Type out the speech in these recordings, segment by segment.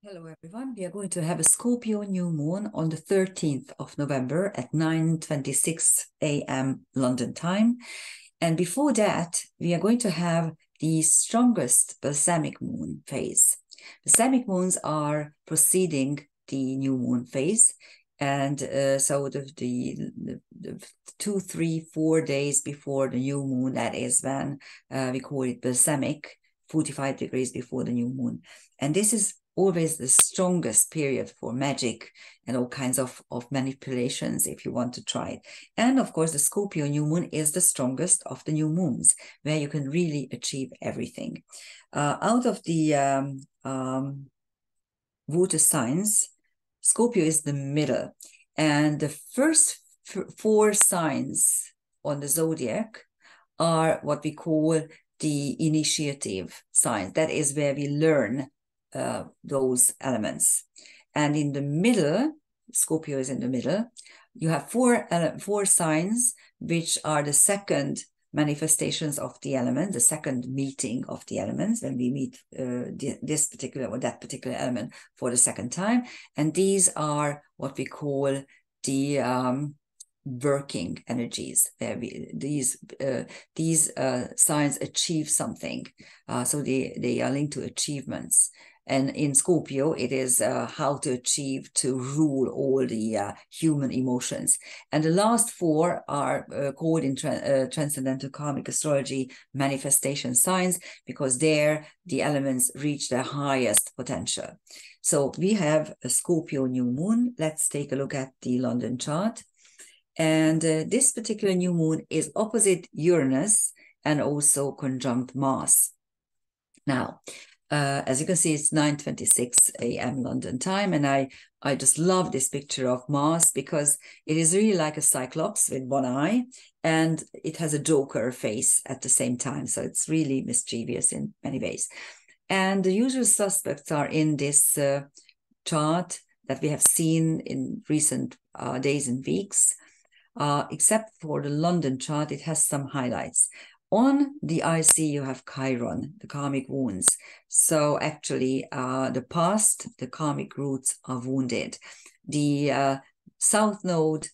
Hello, everyone. We are going to have a Scorpio new moon on the 13th of November at 9:26 a.m. London time. And before that, we are going to have the strongest balsamic moon phase. Balsamic moons are preceding the new moon phase. And so the 2, 3, 4 days before the new moon, that is when we call it balsamic, 45 degrees before the new moon. And this is always the strongest period for magic and all kinds of manipulations if you want to try it. And of course, the Scorpio new moon is the strongest of the new moons, where you can really achieve everything. Out of the water signs, Scorpio is the middle. And the first 4 signs on the zodiac are what we call the initiative signs. That is where we learn those elements. And in the middle, Scorpio is in the middle, you have 4 signs, which are the second manifestations of the element, the second meeting of the elements, when we meet this particular or that particular element for the second time. And these are what we call the working energies, where these signs achieve something. So they are linked to achievements. And in Scorpio, it is how to achieve, to rule all the human emotions. And the last 4 are called in Transcendental Karmic Astrology manifestation signs, because there the elements reach their highest potential. So we have a Scorpio new moon. Let's take a look at the London chart. And this particular new moon is opposite Uranus and also conjunct Mars. Now, as you can see, it's 9:26 a.m. London time, and I just love this picture of Mars because it is really like a cyclops with one eye, and it has a Joker face at the same time, so it's really mischievous in many ways. And the usual suspects are in this chart that we have seen in recent days and weeks, except for the London chart. It has some highlights. On the IC, you have Chiron, the karmic wounds. So actually, the past, the karmic roots are wounded. The South Node,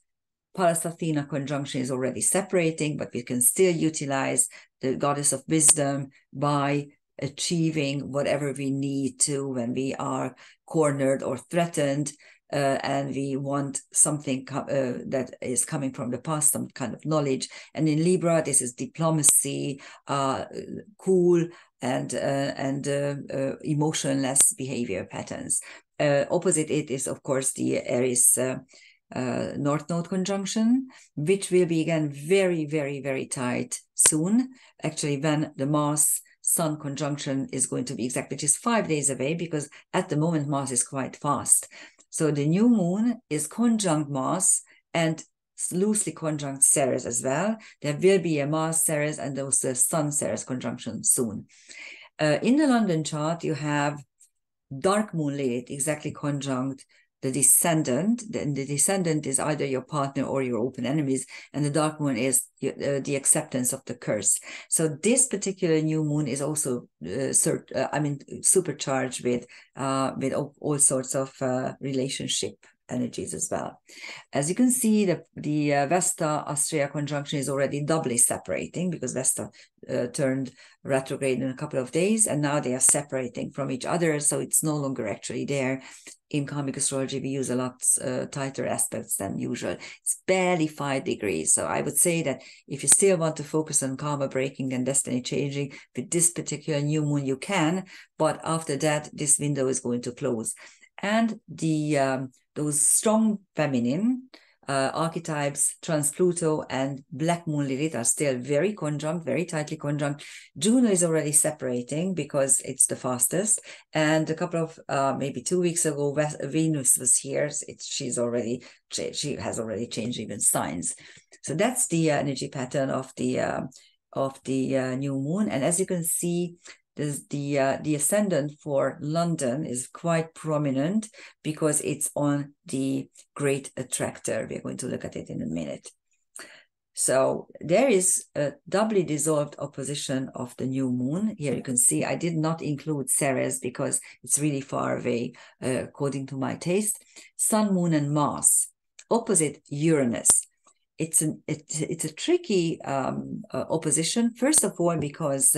Pallas Athena conjunction is already separating, but we can still utilize the goddess of wisdom by achieving whatever we need to when we are cornered or threatened. And we want something that is coming from the past, some kind of knowledge. And in Libra, this is diplomacy, cool and emotionless behavior patterns. Opposite it is, of course, the Aries North Node conjunction, which will be again very, very, very tight soon. Actually, when the Mars Sun conjunction is going to be exact, which is 5 days away, because at the moment Mars is quite fast. So the new moon is conjunct Mars and loosely conjunct Ceres as well. There will be a Mars Ceres and also Sun Ceres conjunction soon. In the London chart, you have dark moon Lilith exactly conjunct the descendant. Then the descendant is either your partner or your open enemies, and the dark moon is the acceptance of the curse. So this particular new moon is also supercharged with all sorts of relationship energies as well. As you can see, the Vesta Astrea conjunction is already doubly separating, because Vesta turned retrograde in a couple of days, and now they are separating from each other, so it's no longer actually there. In karmic astrology, we use a lot tighter aspects than usual. It's barely 5 degrees. So I would say that if you still want to focus on karma breaking and destiny changing with this particular new moon, you can. But after that, this window is going to close. And those strong feminine archetypes, Trans-Pluto and Black Moon Lilith, are still very conjunct, very tightly conjunct. Juno is already separating because it's the fastest. And a couple of, maybe 2 weeks ago, Venus was here. She has already changed even signs. So that's the energy pattern of the new moon. And as you can see, the ascendant for London is quite prominent because it's on the Great Attractor. We're going to look at it in a minute. So there is a doubly dissolved opposition of the new moon. Here you can see I did not include Ceres because it's really far away according to my taste. Sun, Moon, and Mars, opposite Uranus. It's a tricky opposition, first of all, because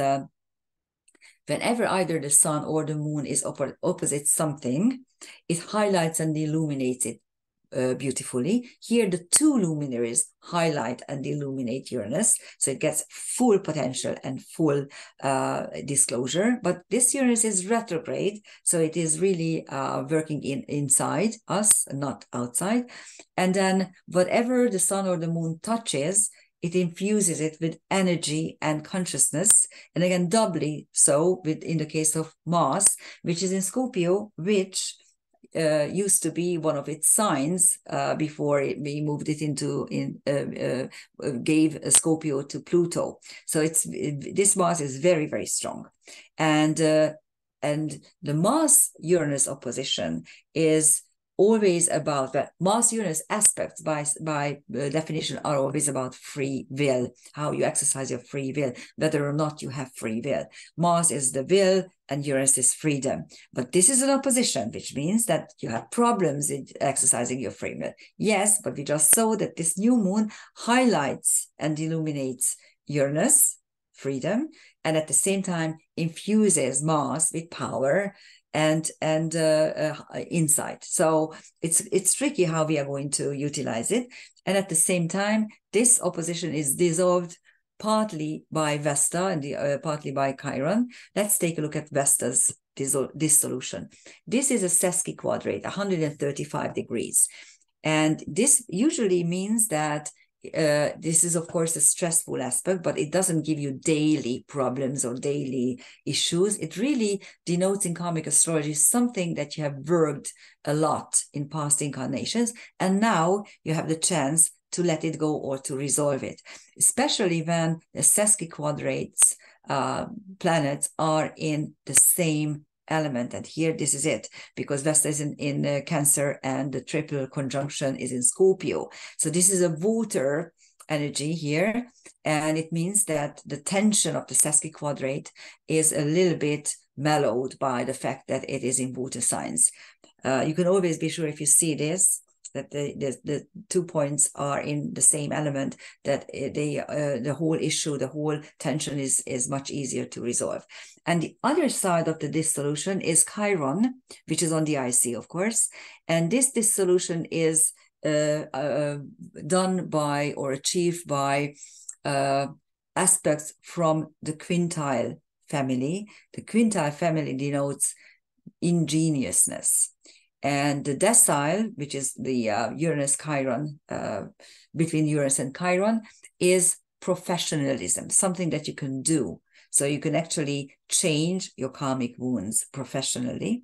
whenever either the sun or the moon is opposite something, it highlights and illuminates it beautifully. Here, the two luminaries highlight and illuminate Uranus, so it gets full potential and full disclosure. But this Uranus is retrograde, so it is really working inside us, not outside. And then whatever the sun or the moon touches, it infuses it with energy and consciousness, and again doubly so in the case of Mars, which is in Scorpio, which used to be one of its signs before we moved it gave Scorpio to Pluto. So this Mars is very, very strong, and the Mars-Uranus opposition is always about that. Mars-Uranus aspects by definition are always about free will, how you exercise your free will, whether or not you have free will. Mars is the will and Uranus is freedom. But this is an opposition, which means that you have problems in exercising your free will. Yes, but we just saw that this new moon highlights and illuminates Uranus, freedom, and at the same time infuses Mars with power and insight. So it's tricky how we are going to utilize it. And at the same time, this opposition is dissolved partly by Vesta and partly by Chiron. Let's take a look at Vesta's dissolution. This is a sesquiquadrate, 135 degrees. And this usually means that this is, of course, a stressful aspect, but it doesn't give you daily problems or daily issues. It really denotes in karmic astrology something that you have worked a lot in past incarnations, and now you have the chance to let it go or to resolve it, especially when the sesquiquadrates planets are in the same element. And here this is it, because Vesta is in Cancer and the triple conjunction is in Scorpio. So this is a water energy here, and it means that the tension of the sesquiquadrate is a little bit mellowed by the fact that it is in water signs. You can always be sure if you see this, that the 2 points are in the same element, that the whole issue, the whole tension is much easier to resolve. And the other side of the dissolution is Chiron, which is on the IC, of course. And this dissolution is done by or achieved by aspects from the quintile family. The quintile family denotes ingeniousness. And the decile, which is the Uranus-Chiron, between Uranus and Chiron, is professionalism, something that you can do. So you can actually change your karmic wounds professionally.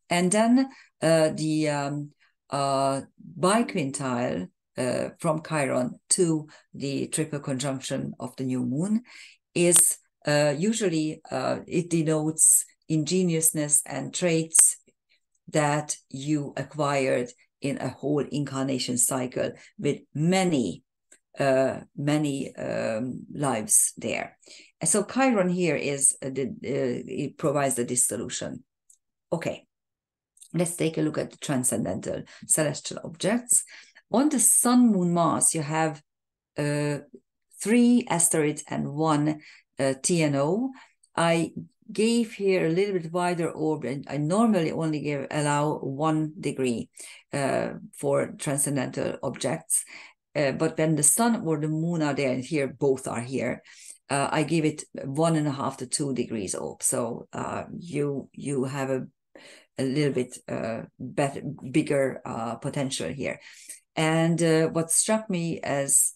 And then the biquintile from Chiron to the triple conjunction of the new moon is usually, it denotes ingeniousness and traits that you acquired in a whole incarnation cycle with many lives there. And so Chiron here is it provides the dissolution. Okay, let's take a look at the transcendental celestial objects. On the Sun, Moon, Mars, you have 3 asteroids and 1 TNO. I gave here a little bit wider orb, and I normally only allow 1 degree for transcendental objects. But when the sun or the moon are there, and here both are here, I give it 1.5 to 2 degrees orb. So you have a little bit bigger potential here. And what struck me as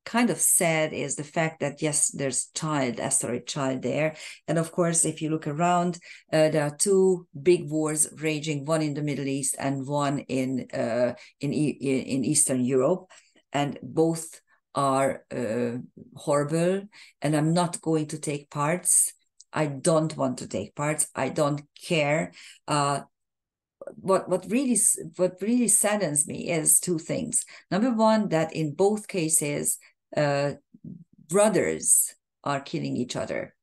kind of sad is the fact that, yes, there's asteroid child there. And of course, if you look around, there are 2 big wars raging, one in the Middle East and one in Eastern Europe. And both are horrible. And I'm not going to take parts. I don't want to take parts. I don't care. What really saddens me is 2 things. Number one, that in both cases, brothers are killing each other.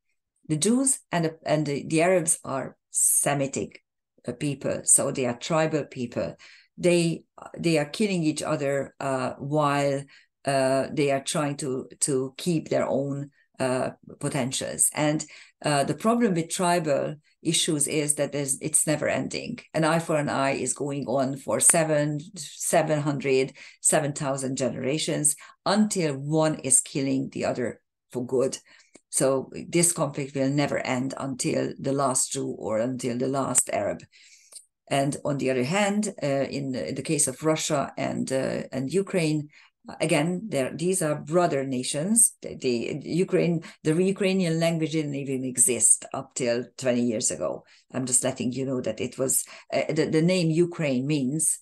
The Jews and the Arabs are Semitic people, so they are tribal people. They are killing each other while they are trying to keep their own potentials. And the problem with tribal issues is that it's never ending. An eye for an eye is going on for 7,000 generations until one is killing the other for good. So this conflict will never end until the last Jew or until the last Arab. And on the other hand, in the case of Russia and Ukraine, again, these are brother nations. The Ukrainian language didn't even exist up till 20 years ago. I'm just letting you know that it was the name Ukraine means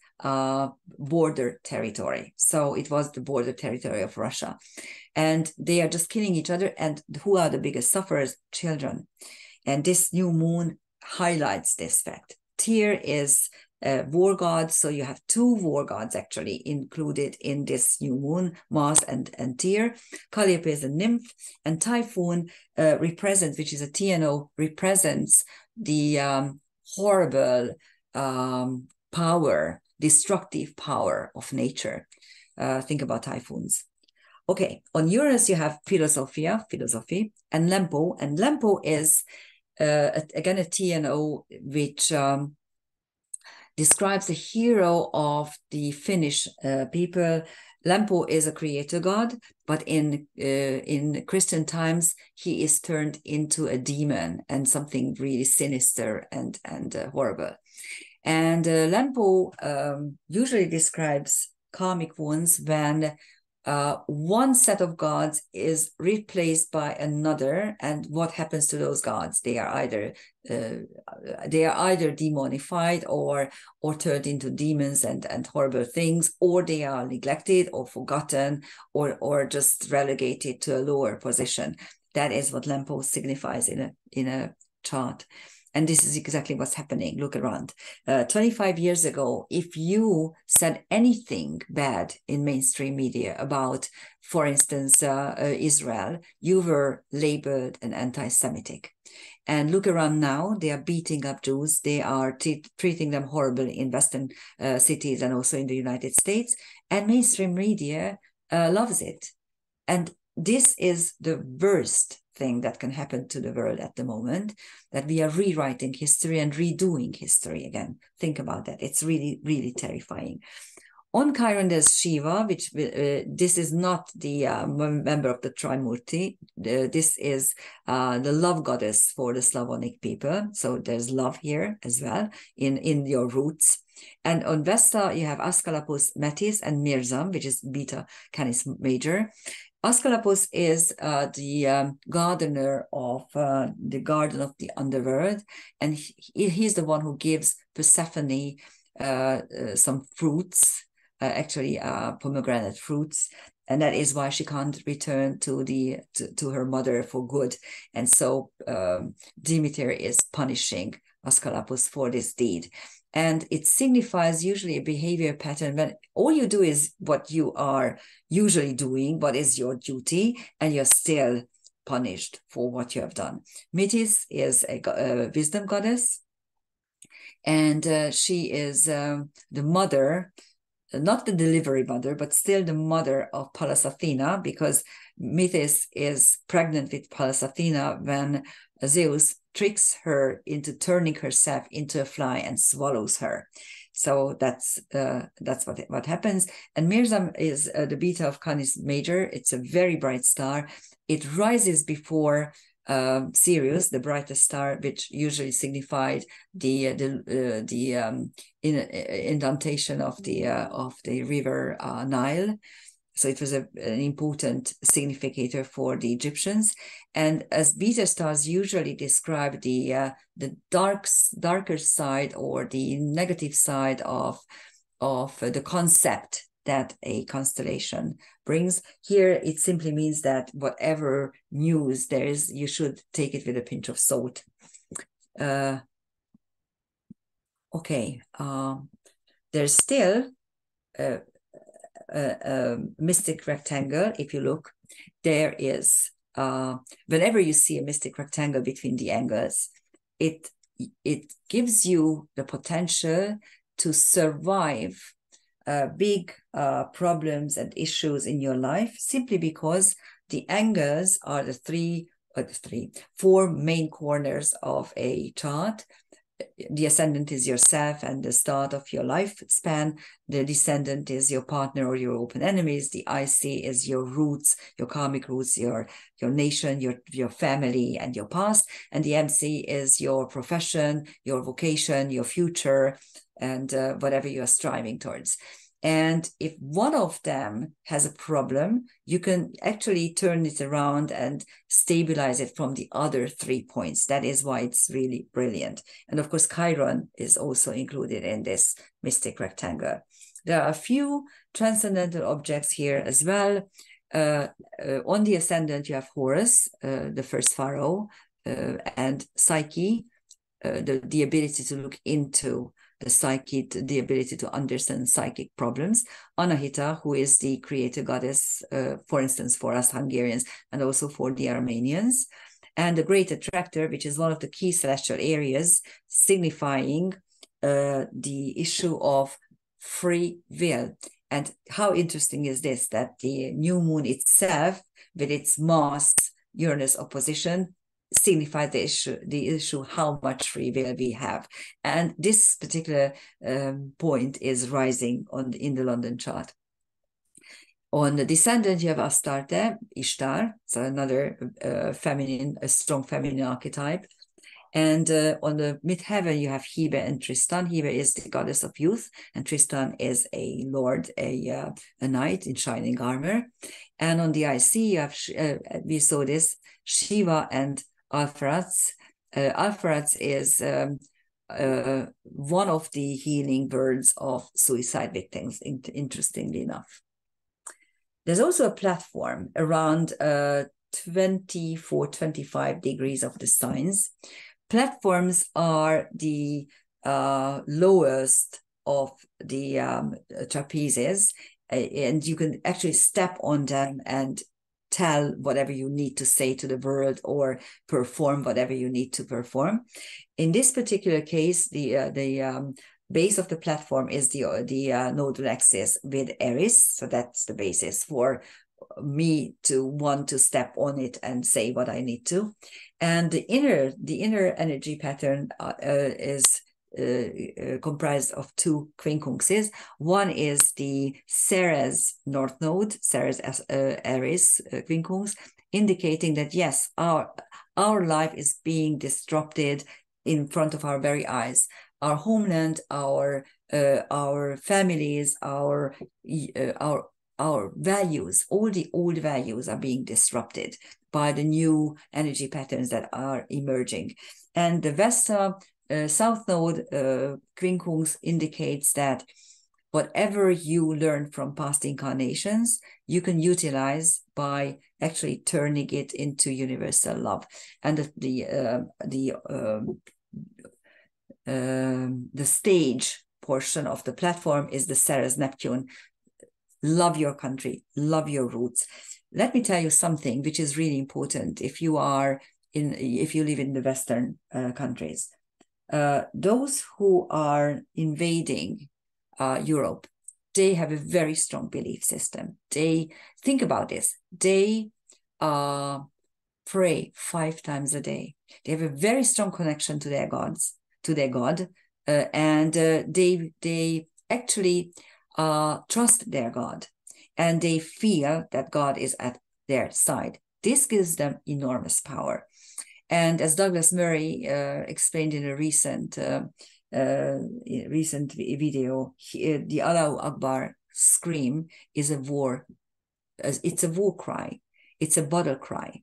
border territory. So it was the border territory of Russia. And they are just killing each other. And who are the biggest sufferers? Children. And this new moon highlights this fact. Tyr is war gods, so you have two war gods actually included in this new moon, Mars and Tyr. Calliope is a nymph, and Typhoon represents, which is a TNO, represents the horrible power, destructive power of nature. Think about typhoons. Okay, on Uranus you have philosophy, and Lempo. And Lempo is, again, a TNO, which describes the hero of the Finnish people. Lempo is a creator god, but in Christian times, he is turned into a demon and something really sinister and horrible. And Lempo usually describes karmic wounds when one set of gods is replaced by another, and what happens to those gods? They are either demonified or turned into demons and horrible things, or they are neglected or forgotten or just relegated to a lower position. That is what Lempo signifies in a chart. And this is exactly what's happening. Look around. 25 years ago, if you said anything bad in mainstream media about, for instance, Israel, you were labeled an anti-Semitic. And look around now, they are beating up Jews. They are treating them horribly in Western cities and also in the United States. And mainstream media loves it. And this is the worst thing that can happen to the world at the moment, that we are rewriting history and redoing history again. Think about that. It's really, really terrifying. On Chiron, there's Shiva, which this is not the member of the Trimurti. This is the love goddess for the Slavonic people. So there's love here as well in your roots. And on Vesta, you have Asclepius, Metis, and Mirzam, which is Beta Canis Major. Asclepius is the gardener of the garden of the underworld, and he's the one who gives Persephone some fruits, actually pomegranate fruits, and that is why she can't return to her mother for good. And so Demeter is punishing Asclepius for this deed. And it signifies usually a behavior pattern when all you do is what you are usually doing, what is your duty, and you're still punished for what you have done. Metis is a wisdom goddess, and she is the mother, not the delivery mother, but still the mother of Pallas Athena, because Metis is pregnant with Pallas Athena when Zeus tricks her into turning herself into a fly and swallows her. So that's what happens. And Mirzam is the Beta of Canis Major. It's a very bright star. It rises before Sirius, the brightest star, which usually signified the indentation of the river Nile. So it was an important significator for the Egyptians. And as beta stars usually describe the darker side or the negative side of the concept that a constellation brings. Here, it simply means that whatever news there is, you should take it with a pinch of salt. Okay, there's still mystic rectangle, if you look, there is, whenever you see a mystic rectangle between the angles, it gives you the potential to survive big problems and issues in your life, simply because the angles are the four main corners of a chart. The ascendant is yourself and the start of your lifespan. The descendant is your partner or your open enemies. The IC is your roots, your karmic roots, your nation, your family, and your past. And the MC is your profession, your vocation, your future, and whatever you are striving towards. And if one of them has a problem, you can actually turn it around and stabilize it from the other 3 points. That is why it's really brilliant. And of course, Chiron is also included in this mystic rectangle. There are a few transcendental objects here as well. On the ascendant, you have Horus, the first pharaoh, and Psyche, the ability to look into the psyche, the ability to understand psychic problems. Anahita, who is the creator goddess, for instance, for us Hungarians and also for the Armenians. And the great attractor, which is one of the key celestial areas, signifying the issue of free will. And how interesting is this, that the new moon itself, with its Mars Uranus opposition, signify the issue how much free will we have. And this particular point is rising in the London chart. On the descendant, you have Astarte, Ishtar, so another a strong feminine archetype. And on the midheaven, you have Hebe and Tristan. Hebe is the goddess of youth, and Tristan is a lord, a knight in shining armor. And on the IC, you have, we saw this, Shiva and Alpharatz. Alpharatz is one of the healing birds of suicide victims, interestingly enough. There's also a platform around 24, 25 degrees of the signs. Platforms are the lowest of the trapezes, and you can actually step on them and tell whatever you need to say to the world or perform whatever you need to perform. In this particular case, the base of the platform is the nodal axis with Eris. So that's the basis for me to want to step on it and say what I need to. And the inner energy pattern is comprised of two quincunxes. One is the Ceres North Node, Ceres Aries quincunx, indicating that yes, our life is being disrupted in front of our very eyes. Our homeland, our families, our values, all the old values are being disrupted by the new energy patterns that are emerging. And the Vesta South Node quincunx indicates that whatever you learn from past incarnations, you can utilize by actually turning it into universal love. And the stage portion of the platform is the Ceres Neptune. Love your country, love your roots. Let me tell you something which is really important if you live in the Western countries. Those who are invading Europe, they have a very strong belief system. They think about this. They pray 5 times a day. They have a very strong connection to their gods, to their God, and they actually trust their God, and they feel that God is at their side. This gives them enormous power. And as Douglas Murray explained in a recent video, the Allahu Akbar scream is a war. It's a war cry. It's a battle cry.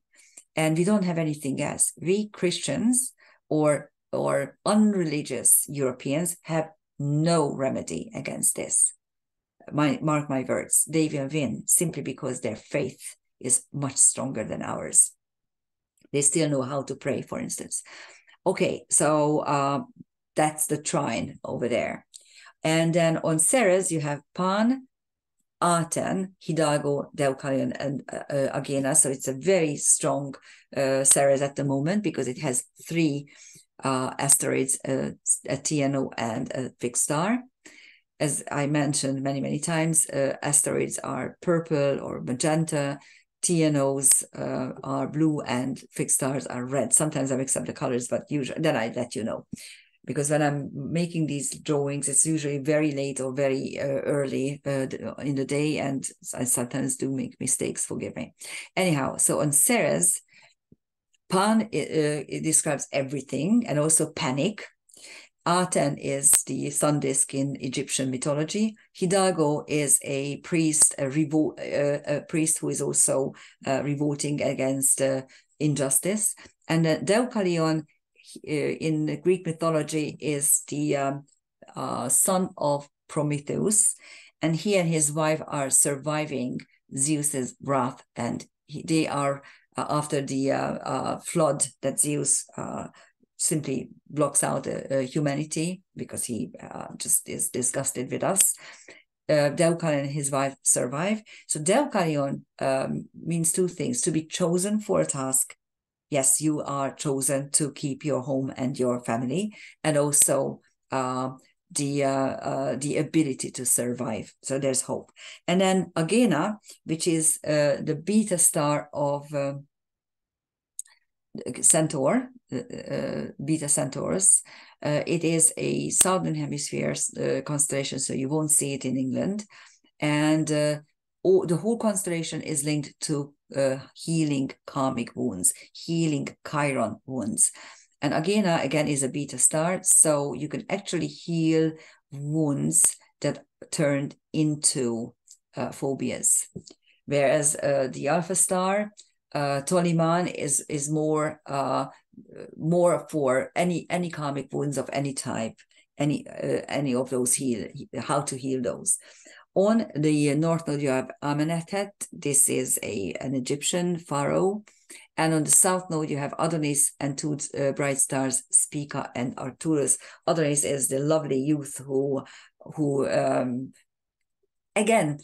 And we don't have anything else. We Christians or unreligious Europeans have no remedy against this. Mark my words, they will win simply because their faith is much stronger than ours. They still know how to pray, for instance. Okay, so that's the trine over there. And then on Ceres, you have Pan, Aten, Hidalgo, Deucalion, and Agena. So it's a very strong Ceres at the moment because it has 3 asteroids, a TNO and a fixed star. As I mentioned many times, asteroids are purple or magenta, TNOs are blue, and fixed stars are red. Sometimes I mix up the colors, but usually then I let you know. Because when I'm making these drawings, it's usually very late or very early in the day, and I sometimes do make mistakes, forgive me. Anyhow, so on Ceres, Pan it describes everything and also panic. Aten is the sun disk in Egyptian mythology. Hidalgo is a priest, a priest who is also revolting against injustice. And Deucalion in Greek mythology is the son of Prometheus, and he and his wife are surviving Zeus's wrath, and they are after the flood that Zeus simply blocks out humanity because he just is disgusted with us. Deucalion and his wife survive. So Deucalion means 2 things: to be chosen for a task. Yes, you are chosen to keep your home and your family, and also the ability to survive. So there's hope. And then Agena, which is the beta star of Centaur, Beta Centaurus. It is a southern hemisphere constellation, so you won't see it in England. And the whole constellation is linked to healing karmic wounds, healing Chiron wounds. And Agena, again, is a beta star, so you can actually heal wounds that turned into phobias. Whereas the alpha star, Toliman, is more for any karmic wounds of any type, any of those how to heal those. On the north node, you have Amenetet. This is an Egyptian pharaoh. And on the south node, you have Adonis and 2 bright stars, Spica and Arcturus. Adonis is the lovely youth who again,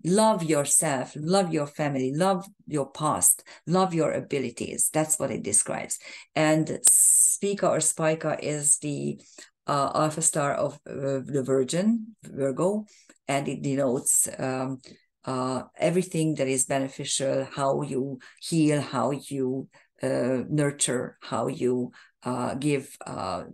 love yourself, love your family, love your past, love your abilities. That's what it describes. And Spica or Spica is the alpha star of the Virgin, Virgo, and it denotes everything that is beneficial, how you heal, how you nurture, how you give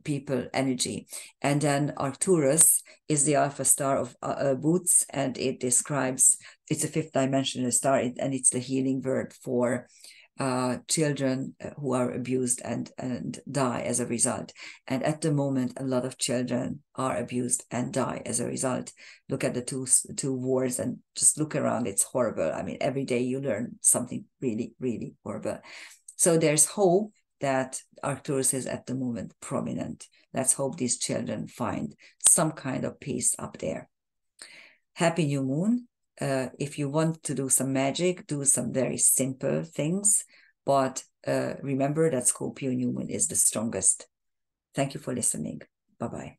people energy. And then Arcturus is the alpha star of Boots, and it describes, it's a 5th dimensional star, and it's the healing word for children who are abused and die as a result. And at the moment, a lot of children are abused and die as a result. Look at the two wars and just look around. It's horrible. I mean, every day you learn something really, really horrible. So there's hope that Arcturus is at the moment prominent. Let's hope these children find some kind of peace up there. Happy new moon. If you want to do some magic, do some very simple things, but remember that Scorpio new moon is the strongest. Thank you for listening. Bye-bye.